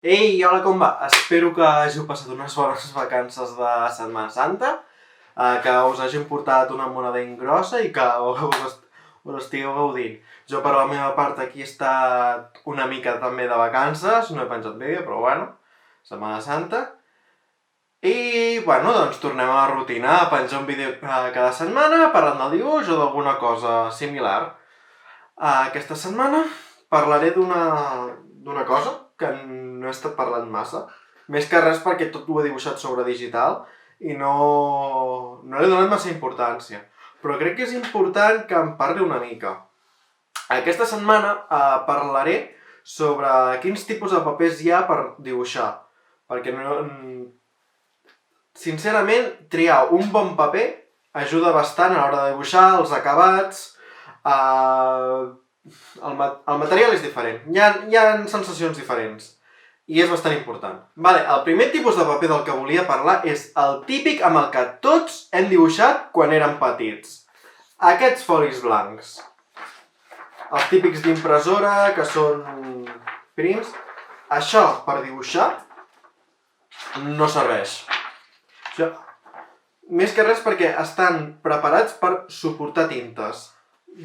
Ei, hola, com va? Espero que hàgiu passat unes bones vacances de Setmana Santa, que us hagin portat una moneda grossa i que us estigueu gaudint. Jo, per la meva part, aquí he estat una mica també de vacances, no he penjat vídeo, però bueno, Setmana Santa. I, bueno, doncs tornem a la rutina, a penjar un vídeo cada setmana, parlant del dibuix o d'alguna cosa similar. Aquesta setmana parlaré d'una cosa que no he estat parlant massa. Més que res perquè tot ho he dibuixat sobre digital i no li he donat massa importància. Però crec que és important que em parli una mica. Aquesta setmana parlaré sobre quins tipus de papers hi ha per dibuixar. Perquè sincerament, triar un bon paper ajuda bastant a l'hora de dibuixar, els acabats. El material és diferent, hi ha sensacions diferents i és bastant important. Vale, el primer tipus de paper del que volia parlar és el típic amb el que tots hem dibuixat quan érem petits. Aquests folis blancs. Els típics d'impressora, que són prims. Això, per dibuixar, no serveix. Això, més que res perquè estan preparats per suportar tintes.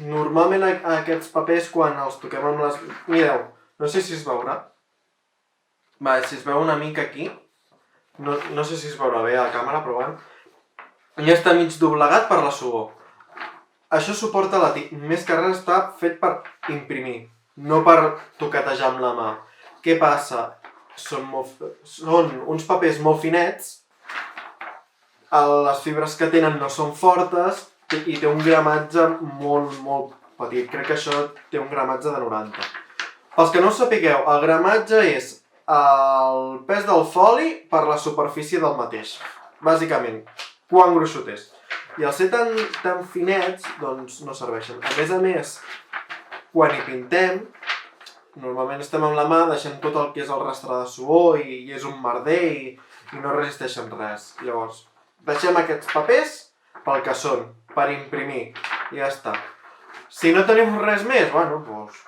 Normalment aquests papers, quan els toquem amb les... Mireu, no sé si es veurà. Va, si es veu una mica aquí, no sé si es veurà bé a la càmera, però bueno. Ja està mig doblegat per la suor. Això suporta la tinta. Més que res està fet per imprimir, no per toquetejar amb la mà. Què passa? Són uns papers molt finets, les fibres que tenen no són fortes i té un gramatge molt, molt petit. Crec que això té un gramatge de 90. Pels que no ho sapigueu, el gramatge és el pes del foli per la superfície del mateix. Bàsicament, quant gruixut és. I al ser tan finets, doncs no serveixen. A més, quan hi pintem, normalment estem amb la mà, deixem tot el que és el rastre de suor i és un merder i no resisteixen res. Llavors, deixem aquests papers pel que són, per imprimir, i ja està. Si no teniu res més, bueno, doncs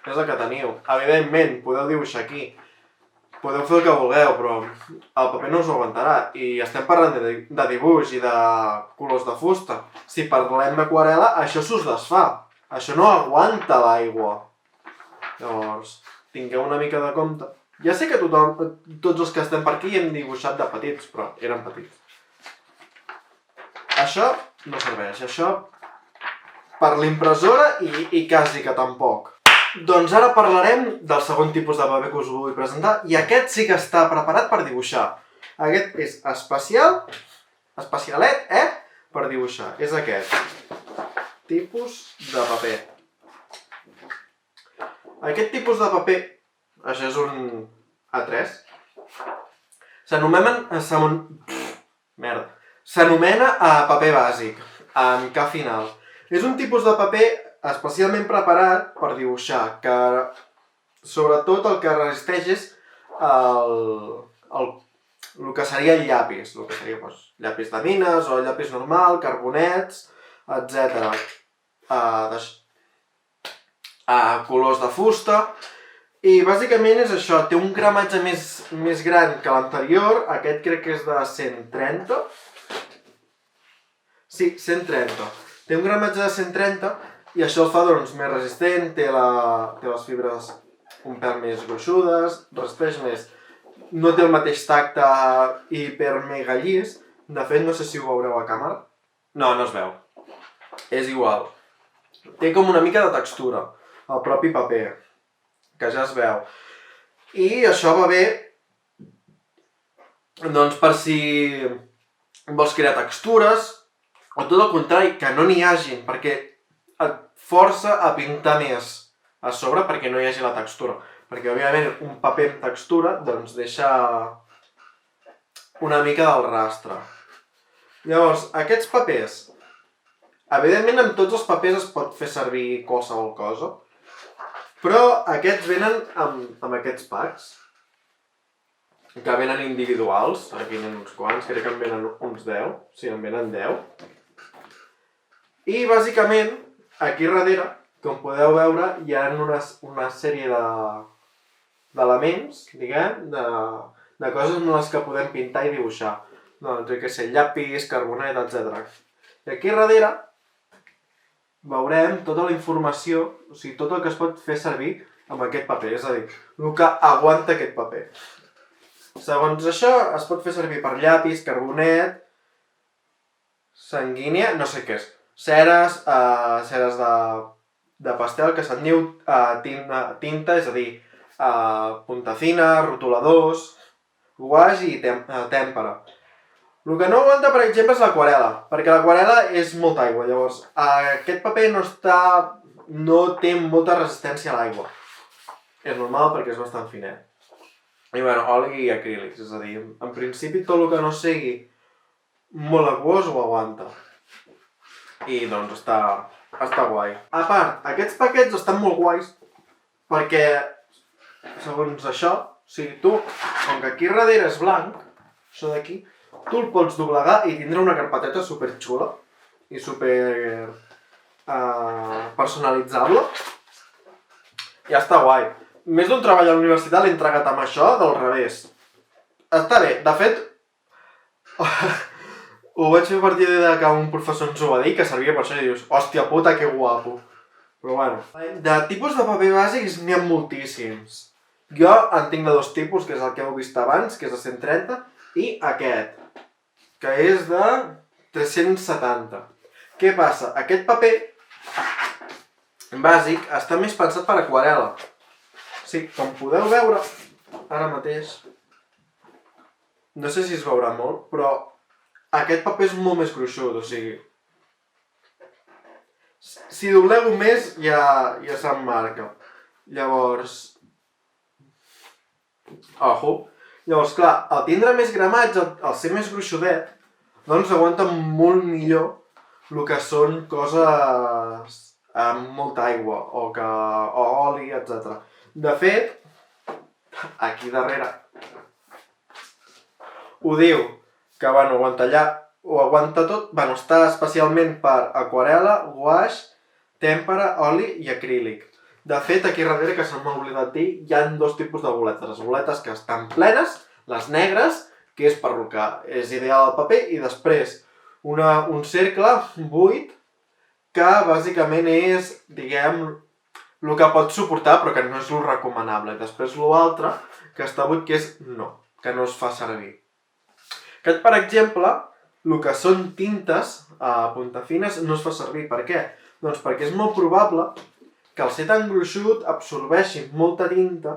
és el que teniu. Evidentment, podeu dibuixar aquí, podeu fer el que vulgueu, però el paper no us ho aguantarà. I estem parlant de dibuix i de colors de fusta. Si parlem d'aquarel·la, això s'us desfà. Això no aguanta l'aigua. Llavors, tingueu una mica de compte. Ja sé que tots els que estem per aquí hem dibuixat de petits, però eren petits. Això no serveix, això per l'impressora i quasi que tampoc. Doncs ara parlarem del segon tipus de paper que us vull presentar i aquest sí que està preparat per dibuixar. Aquest és especialet, per dibuixar. És aquest tipus de paper. Aquest tipus de paper, això és un A3, s'anomena paper bàsic, amb K final. És un tipus de paper especialment preparat per dibuixar, que sobretot el que resisteix és el que seria el llapis, el que seria llapis de mines o llapis normal, carbonets, etc. Colors de fusta. I bàsicament és això, té un gramatge més gran que l'anterior, aquest crec que és de 130. Sí, 130. Té un gramatge de 130 i això el fa doncs més resistent, té les fibres un pèl més gruixudes, resisteix més. No té el mateix tacte hiper mega llis. De fet, no sé si ho veureu a càmera. No es veu. És igual. Té com una mica de textura, el propi paper, que ja es veu. I això va bé, doncs per si vols crear textures, o tot el contrari, que no n'hi hagin, perquè et força a pintar més a sobre perquè no hi hagi la textura. Perquè, òbviament, un paper amb textura doncs deixa una mica del rastre. Llavors, aquests papers, evidentment amb tots els papers es pot fer servir qualsevol cosa, però aquests venen amb aquests packs, que venen individuals, aquí n'hi uns quants, crec que en venen uns 10, sí, en venen 10. I, aquí darrere, com podeu veure, hi ha una sèrie d'elements, diguem, de coses en les que podem pintar i dibuixar. Doncs, jo què sé, llapis, carbonet, etc. I aquí darrere veurem tota la informació, o sigui, tot el que es pot fer servir amb aquest paper, és a dir, el que aguanta aquest paper. Segons això, es pot fer servir per llapis, carbonet, sanguínia, no sé què és, ceres, ceres de pastel, que se'n diu tinta, és a dir, punta fina, rotuladors, guaix i tèmpera. El que no aguanta, per exemple, és l'aquarela, perquè l'aquarela és molta aigua, llavors aquest paper no té molta resistència a l'aigua. És normal perquè és bastant finet. I bueno, oli i acrílics, és a dir, en principi tot el que no sigui molt aquós ho aguanta. I doncs està guai. A part, aquests paquets estan molt guais perquè, segons això, o sigui, tu, com que aquí darrere és blanc, això d'aquí, tu el pots doblegar i tindrà una carpeteta superxula i super personalitzable. I està guai. Més d'un treball a la universitat l'he entregat amb això del revés. Està bé, de fet, ho vaig fer a partir de que un professor ens ho va dir, que servia per això i dius, hòstia puta, que guapo. Però bueno. De tipus de paper bàsics n'hi ha moltíssims. Jo en tinc de dos tipus, que és el que heu vist abans, que és de 130, i aquest, que és de 370. Què passa? Aquest paper bàsic està més pensat per aquarela. Sí, com podeu veure, ara mateix, no sé si es veurà molt, però aquest paper és molt més gruixut, o sigui, si doblego més ja s'emmarca. Llavors, llavors clar, al tindre més gramatge, al ser més gruixudet, doncs aguanta molt millor el que són coses amb molta aigua o oli, etc. De fet, aquí darrere ho diu que aguanta tot, està especialment per aquarela, guaix, tèmpera, oli i acrílic. De fet, aquí darrere, que se m'ha oblidat dir, hi ha dos tipus de boletes. Les boletes que estan plenes, les negres, que és per el que és ideal el paper, i després un cercle buit que bàsicament és, diguem, el que pot suportar però que no és el recomanable. I després l'altre, que està buit, que és que no es fa servir. Aquest, per exemple, el que són tintes punta fines no es fa servir. Per què? Doncs perquè és molt probable que al ser tan gruixut absorbeixi molta tinta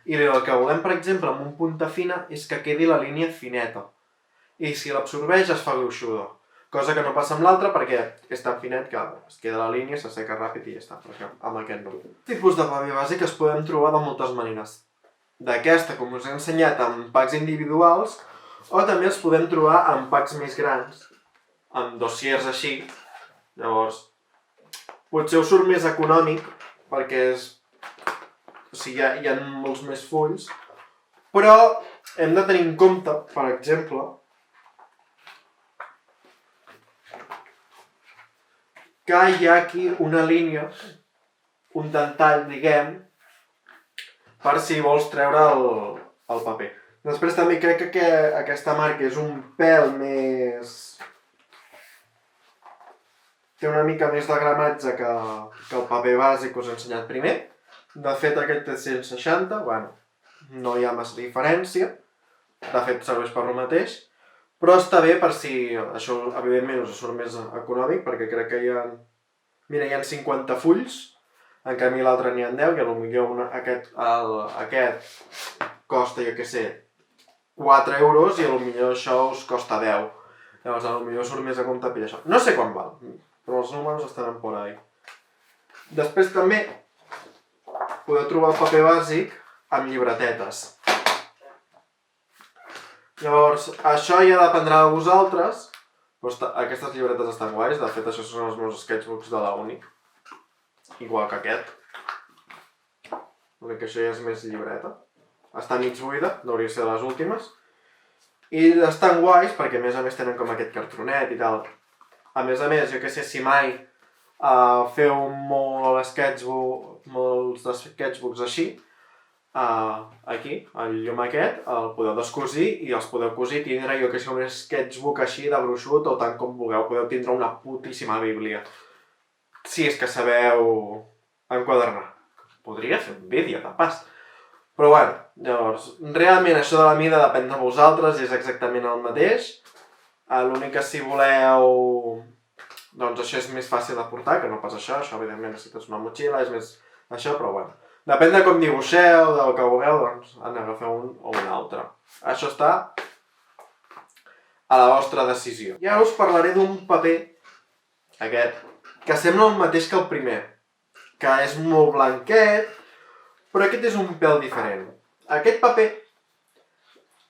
i el que volem, per exemple, amb un punta fina és que quedi la línia fineta. I si l'absorbeix es fa gruixuda. Cosa que no passa amb l'altre perquè és tan finet que es queda la línia, s'asseca ràpid i ja està, perquè amb aquest no. Tipus de paper bàsic es podem trobar de moltes maneres. D'aquesta, com us he ensenyat, en packs individuals, o també els podem trobar en packs més grans, amb dossiers així. Llavors, potser us surt més econòmic, perquè hi ha molts més fulls, però hem de tenir en compte, per exemple, que hi ha aquí una línia, un tantall, diguem, per si vols treure el paper. Després també crec que aquesta marca és un pèl més... té una mica més de gramatge que el paper bàsic que us he ensenyat primer. De fet, aquest té 160, no hi ha massa diferència. De fet, serveix per el mateix. Però està bé per si això, evidentment, us surt més econòmic, perquè crec que hi ha 50 fulls, en canvi l'altre n'hi ha 10, i potser aquest costa, jo què sé, 4 euros, i potser això us costa 10. Llavors, potser surt més a compte per això. No sé quan val, però els números estaran por ahí. Després també podeu trobar el paper bàsic amb llibretetes. Llavors, això ja dependrà de vosaltres, però aquestes llibretes estan guais. De fet, això són els meus sketchbooks de la uni, igual que aquest. L'únic que això ja és més llibreta. Està mig buida, hauria de ser de les últimes. I estan guais perquè a més tenen com aquest cartronet i tal. A més, jo què sé, si mai feu molts sketchbooks així, aquí, el llum aquest, el podeu descosir i els podeu cosir i tindre, jo que sé, un sketchbook així de gruixut o tant com vulgueu, podeu tindre una putíssima bíblia. Si és que sabeu enquadernar. Podria fer un vídeo, de pas. Però bueno, llavors, realment això de la mida depèn de vosaltres, és exactament el mateix. L'únic que si voleu... Doncs això és més fàcil de portar, que no pas això evidentment necessites una motxilla, és més això, però bueno. Depèn de com dibuixeu, del que vulgueu, doncs en agafeu un o un altre. Això està a la vostra decisió. I ara us parlaré d'un paper, aquest, que sembla el mateix que el primer, que és molt blanquet, però aquest és un pèl diferent. Aquest paper,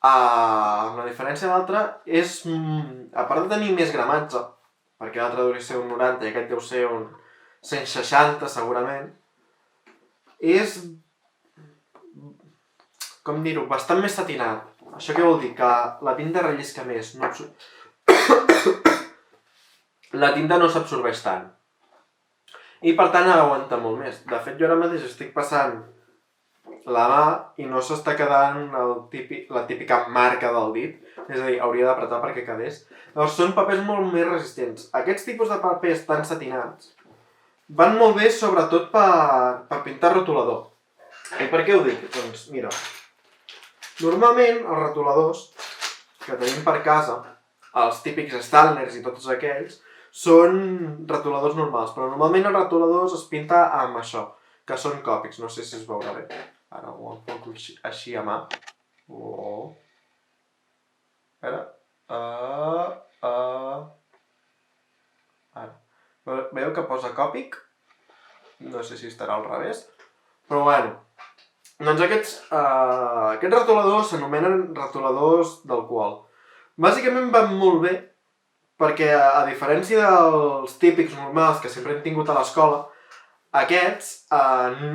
amb la diferència de l'altre, és, a part de tenir més gramatge, perquè l'altre deu ser un 90 i aquest deu ser un 160 segurament, és, com dir-ho, bastant més satinat. Això què vol dir? Que la tinta rellisca més. No la tinta no s'absorbeix tant. I per tant aguanta molt més. De fet, jo ara mateix estic passant la mà i no s'està quedant la típica marca del dit. És a dir, hauria d'apretar perquè quedés. Llavors són papers molt més resistents. Aquests tipus de papers tan satinats van molt bé sobretot per pintar rotulador. I per què ho dic? Doncs mira, normalment els rotuladors que tenim per casa, els típics Stanlers i tots aquells, són rotuladors normals, però normalment els rotuladors es pinta amb això, que són Copics, no sé si es veurà bé. Ara ho enfoco així a mà. Espera. Ara. Veieu que posa Copic? No sé si estarà al revés. Però bueno. Doncs aquests rotuladors s'anomenen rotuladors d'alcohol. Bàsicament van molt bé perquè, a diferència dels típics normals que sempre hem tingut a l'escola, aquests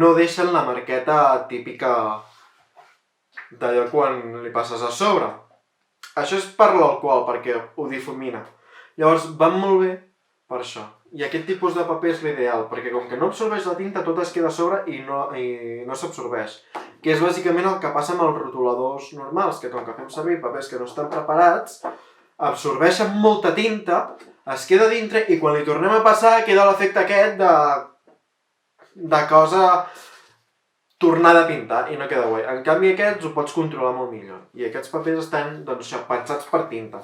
no deixen la marqueta típica d'allò quan li passes a sobre. Això és per l'alcohol, perquè ho difumina. Llavors van molt bé per això. I aquest tipus de paper és l'ideal, perquè com que no absorbeix la tinta, tot es queda a sobre i no s'absorbeix. Que és bàsicament el que passa amb els rotuladors normals, que com que fem servir papers que no estan preparats, absorbeixen molta tinta, es queda dintre i quan li tornem a passar queda l'efecte aquest de cosa tornada a pintar i no queda guai. En canvi aquests ho pots controlar molt millor. I aquests papers estan, doncs això, pensats per tinta.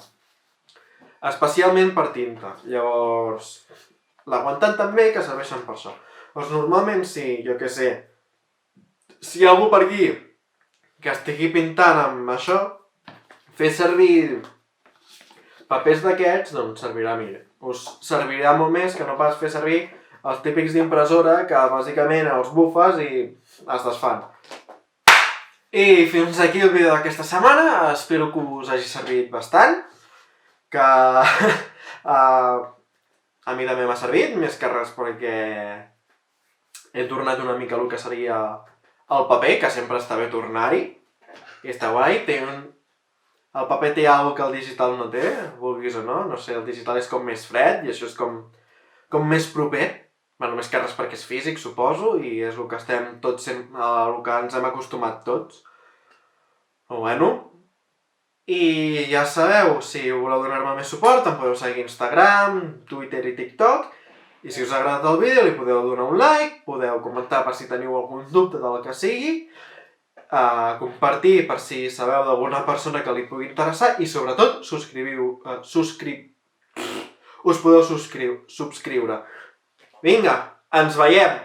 Especialment per tinta. Llavors, l'aguanten tan bé que serveixen per això. Doncs normalment si, jo què sé, si hi ha algú per aquí que estigui pintant amb això, fer servir papers d'aquests, doncs servirà millor. Us servirà molt més que no pas fer servir els típics d'impressora que bàsicament els bufes i es desfan. I fins aquí el vídeo d'aquesta setmana, espero que us hagi servit bastant, que a mi també m'ha servit, més que res perquè he tornat una mica el que seria el paper, que sempre està bé tornar-hi, i està guai. El paper té alguna cosa que el digital no té, vulguis o no, no sé, el digital és com més fred i això és com més proper, bueno, més que res perquè és físic, suposo, i és el que estem tots, el que ens hem acostumat tots. Però bueno, i ja sabeu, si voleu donar-me més suport, em podeu seguir a Instagram, Twitter i TikTok, i si us ha agradat el vídeo li podeu donar un like, podeu comentar per si teniu algun dubte del que sigui, compartir per si sabeu d'alguna persona que li pugui interessar i sobretot us podeu subscriure. Vinga, ens veiem!